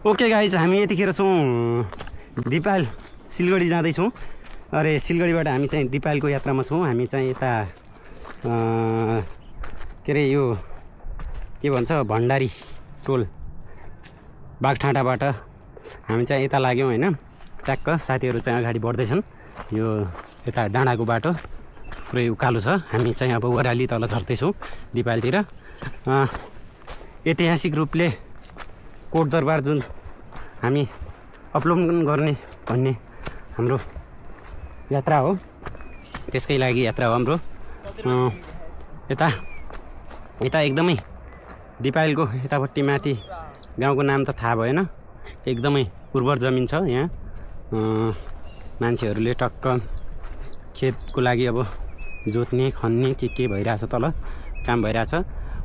Okay guys, हामी यतिखेर छौँ दिपायल सिलगढी जाँदैछौँ। अरे सिलगढीबाट हामी चाहिँ दिपायलको यात्रामा छौँ। हामी चाहिँ यता के अरे यो के भन्छ भण्डारी टोल बागठाँटाबाट हामी चाहिँ यता लाग्यौँ होइन। ट्याक्क साथीहरू चाहिँ अगाडि बढ्दैछन्। यो यता डाँडाको बाटो पुरै उकालो छ। हामी चाहिँ अब ओह्राली तल झर्दैछौँ दिपायलतिर। ऐतिहासिक रूपले कोट दरबार जुन हामी अवलोकन गर्ने भन्ने हाम्रो यात्रा हो, त्यसकै लागि यात्रा हो हाम्रो। यता एकदमै दिपायलको यतापट्टि माथि गाउँको नाम त थाहा भएन, एकदमै उर्वर जमिन छ यहाँ। मान्छेहरूले टक्क खेतको लागि अब जोत्ने खन्ने के भइरहेछ, तल काम भइरहेछ।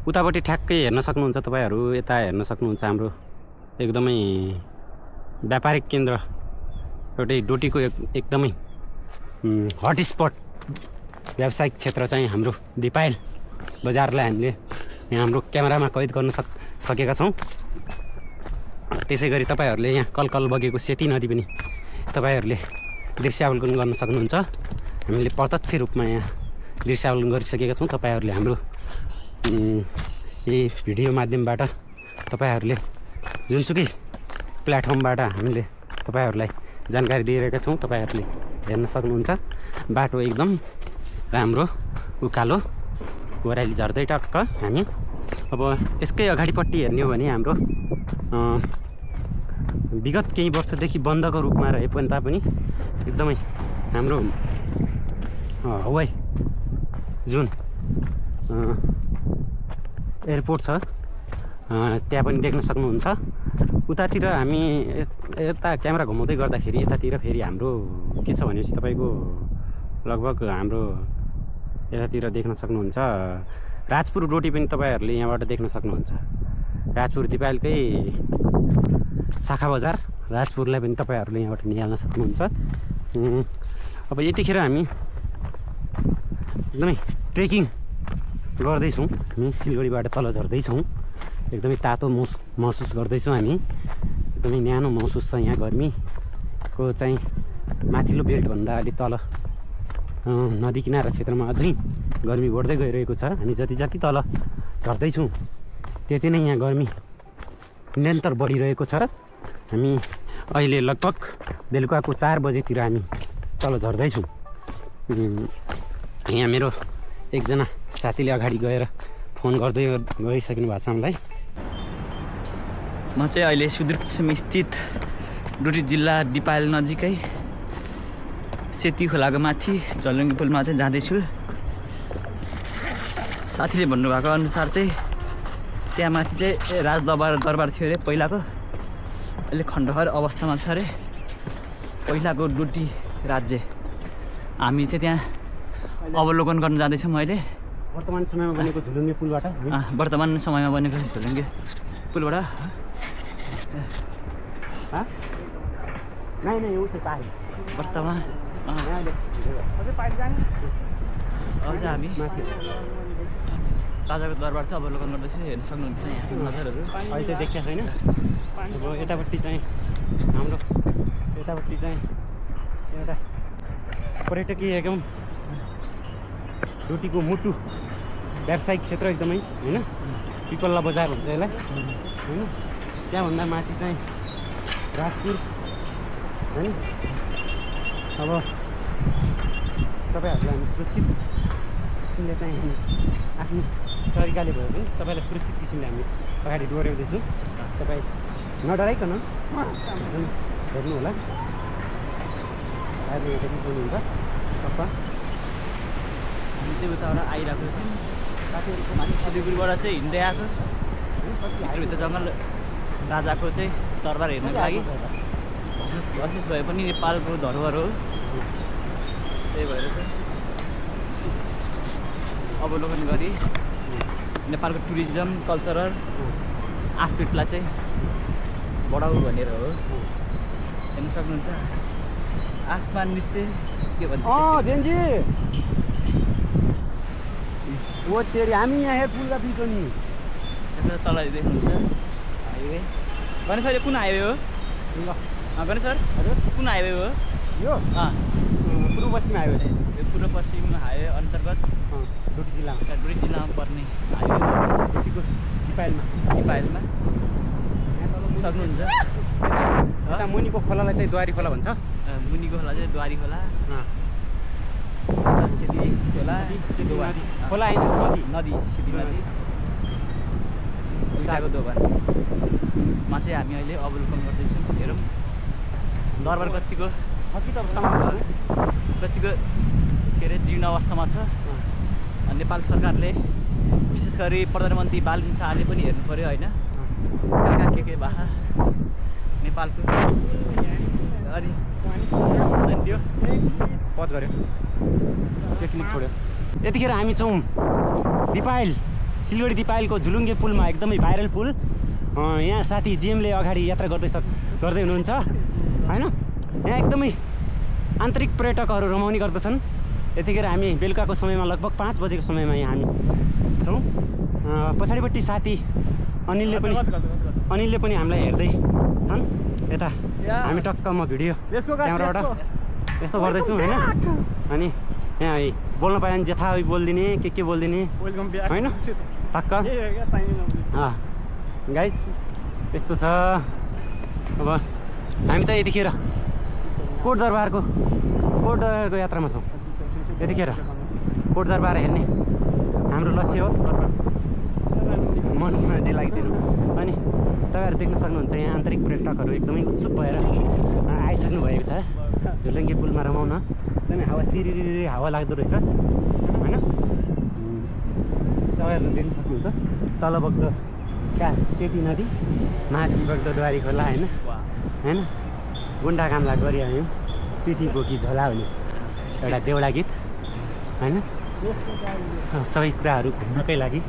उतापट्टि ठ्याक्कै हेर्न सक्नुहुन्छ तपाईँहरू, यता हेर्न सक्नुहुन्छ हाम्रो एकदमै व्यापारिक केन्द्र, एउटै डोटीको एकदमै हट स्पट व्यावसायिक क्षेत्र चाहिँ हाम्रो दिपायल बजारलाई हामीले यहाँ हाम्रो क्यामेरामा कैद गर्न सकेका छौँ। त्यसै गरी तपाईँहरूले यहाँ कलकल बगेको सेती नदी पनि तपाईँहरूले दृश्यावलोकन गर्न सक्नुहुन्छ। हामीले प्रत्यक्ष रूपमा यहाँ दृश्यावलोकन गरिसकेका छौँ। तपाईँहरूले हाम्रो यही भिडियो माध्यमबाट तपाईँहरूले जुनसुकै प्लेटफर्मबाट हामीले तपाईँहरूलाई जानकारी दिइरहेका छौँ। तपाईँहरूले हेर्न सक्नुहुन्छ बाटो एकदम राम्रो उकालो ओह्राली झर्दै टक्क हामी अब यसकै अगाडिपट्टि हेर्ने हो भने हाम्रो विगत केही वर्षदेखि बन्दको रूपमा रहे पनि तापनि एकदमै हाम्रो हवाई जुन एयरपोर्ट छ त्यहाँ पनि देख्न सक्नुहुन्छ। उतातिर हामी यता क्यामेरा घुमाउँदै गर्दाखेरि यतातिर फेरि हाम्रो के छ भनेपछि तपाईँको लगभग हाम्रो यतातिर देख्न सक्नुहुन्छ राजपुर डोटी पनि तपाईँहरूले यहाँबाट देख्न सक्नुहुन्छ। राजपुर दिपायलकै शाखा बजार राजपुरलाई पनि तपाईँहरूले यहाँबाट निहाल्न सक्नुहुन्छ। अब यतिखेर हामी एकदमै ट्रेकिङ गर्दैछौँ। हामी सिलगढीबाट तल झर्दैछौँ। एकदमै तातो महसुस गर्दैछौँ हामी। एकदमै न्यानो महसुस छ यहाँ। गर्मीको चाहिँ माथिल्लो बेल्टभन्दा अलि तल नदी किनारा क्षेत्रमा अझै गर्मी बढ्दै गइरहेको छ। हामी जति तल झर्दैछौँ त्यति नै यहाँ गर्मी निरन्तर बढिरहेको छ। हामी अहिले लगभग बेलुकाको 4 बजेतिर हामी तल झर्दैछौँ। यहाँ मेरो एकजना साथीले अगाडि गएर फोन गरिसक्नु भएको छ हामीलाई। म चाहिँ अहिले सुदूरपश्चिम स्थित डोटी जिल्ला दिपायल नजिकै सेती खोलाको माथि झलुङ्गे पुलमा चाहिँ जाँदैछु। साथीले भन्नुभएको अनुसार चाहिँ त्यहाँ माथि चाहिँ दरबार थियो अरे पहिलाको, अहिले खण्डहर अवस्थामा छ अरे पहिलाको डोटी राज्य। हामी चाहिँ त्यहाँ अवलोकन गर्न जाँदैछौँ अहिले। वर्तमान समयमा बनेको झुलुङ्गे पुलबाट वर्तमान समयमा बनेको झुलुङ्गे पुलबाट वर्तमान अझ हामी राजाको दरबार चाहिँ अवलोकन गर्दैछु। हेर्न सक्नुहुन्छ यहाँ नजरहरू अहिले चाहिँ देखिएको छैन। अब यतापट्टि चाहिँ हाम्रो यतापट्टि चाहिँ एउटा पर्यटकीय एवं डोटीको मुटु व्यावसायिक क्षेत्र एकदमै होइन, पिपल्ला बजार भन्छ यसलाई होइन। त्यहाँभन्दा माथि चाहिँ राजपुर होइन। अब तपाईँहरूले हामी सुरक्षित किसिमले चाहिँ हामी आफ्नो तरिकाले भयो भने तपाईँलाई सुरक्षित किसिमले हामी अगाडि डोर्याउँदैछौँ। तपाईँ नडराइकन हेर्नु होला। अहिले एउटा के हुनुहुन्छ टप्पा हामी चाहिँ उताबाट आइरहेको थियौँ। साथीहरूको माथि सिलगढीबाट चाहिँ हिँड्दै आएको भित्रभित्र जङ्गल राजाको चाहिँ दरबार हेर्नको लागि। विशेष भए पनि नेपालको धरोहर हो, त्यही भएर चाहिँ अवलोकन गरी नेपालको टुरिज्म कल्चरल आस्पेक्टलाई चाहिँ बढाऊ भनेर हो। हेर्न सक्नुहुन्छ आसमान निचे के भन्छ जेन्जी वो तेरी हामी यहाँ पुलका बिचो नि तल देख्नुहुन्छ हाइवे गणेश सर यो कुन हाइवे हो गणेश सर कुन हाइवे हो यो पूर्व पश्चिम हाइवे यो पूर्व पश्चिम हाइवे अन्तर्गत डोटी जिल्लामा डोटी जिल्लामा पर्ने हाइवे हो डोटीको दिपायलमा सक्नुहुन्छ यता मुनिको खोलालाई चाहिँ द्वारी खोला भन्छ मुनिको खोला चाहिँ द्वारी खोला सिधी खोला खोला होइन नदी सिधी नदी दुईटाको दोभानमा चाहिँ हामी अहिले अवलोकन गर्दैछौँ हेरौँ दरबार कतिको के अरे जीर्ण अवस्थामा छ नेपाल सरकारले विशेष गरी प्रधानमन्त्री बालकृष्ण शाहले पनि हेर्नु पऱ्यो होइन कहाँ के भा नेपालको अनि त्यो पज गऱ्यो त्यो क्लिक छोड्यो यतिखेर हामी छौँ दिपायल सिलगढी दिपायलको झुलुङ्गे पुलमा एकदमै भाइरल पुल यहाँ साथी जिएमले अगाडि यात्रा गर्दै हुनुहुन्छ होइन यहाँ एकदमै आन्तरिक पर्यटकहरू रमाउने गर्दछन् यतिखेर हामी बेलुकाको समयमा लगभग 5 बजेको समयमा यहाँ हामी छौँ पछाडिपट्टि साथी अनिलले पनि हामीलाई हेर्दै छन् यता हामी टक्क म भिडियो क्यामेराबाट यस्तो गर्दैछु होइन अनि यहाँ बोल्न पायो भने जथाभावी बोलिदिने के बोलिदिने होइन टक्क गाइस यस्तो छ अब हामी चाहिँ यतिखेर कोट दरबारको यात्रामा छौँ यतिखेर कोट दरबार हेर्ने हाम्रो लक्ष्य हो मनमा चाहिँ लागिदिनु अनि तपाईँहरू देख्न सक्नुहुन्छ यहाँ आन्तरिक पर्यटकहरू एकदमै उत्सुक भएर आइसक्नु भएको छ झुलुङ्गे पुलमा रमाउन एकदमै हावा सिरिरी हावा लाग्दो रहेछ होइन तपाईँहरू देख्न सक्नुहुन्छ तल बग्दो सेती नदी माथि बग्दो द्वारी खोला होइन गुन्डा कामला गरिहाल्यौँ पिठी बोकी झोला हुने एउटा देउडा गीत होइन सबै कुराहरू घुम्नकै लागि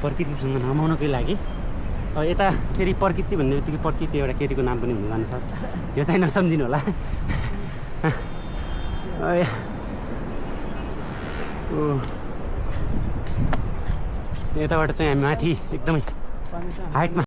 प्रकृतिसँग रमाउनकै लागि अब यता फेरि प्रकृति भन्ने बित्तिकै प्रकृति एउटा केटीको नाम पनि हुन जान्छ यो चाहिँ नसम्झिनु होला यताबाट चाहिँ हामी माथि एकदमै हाइटमा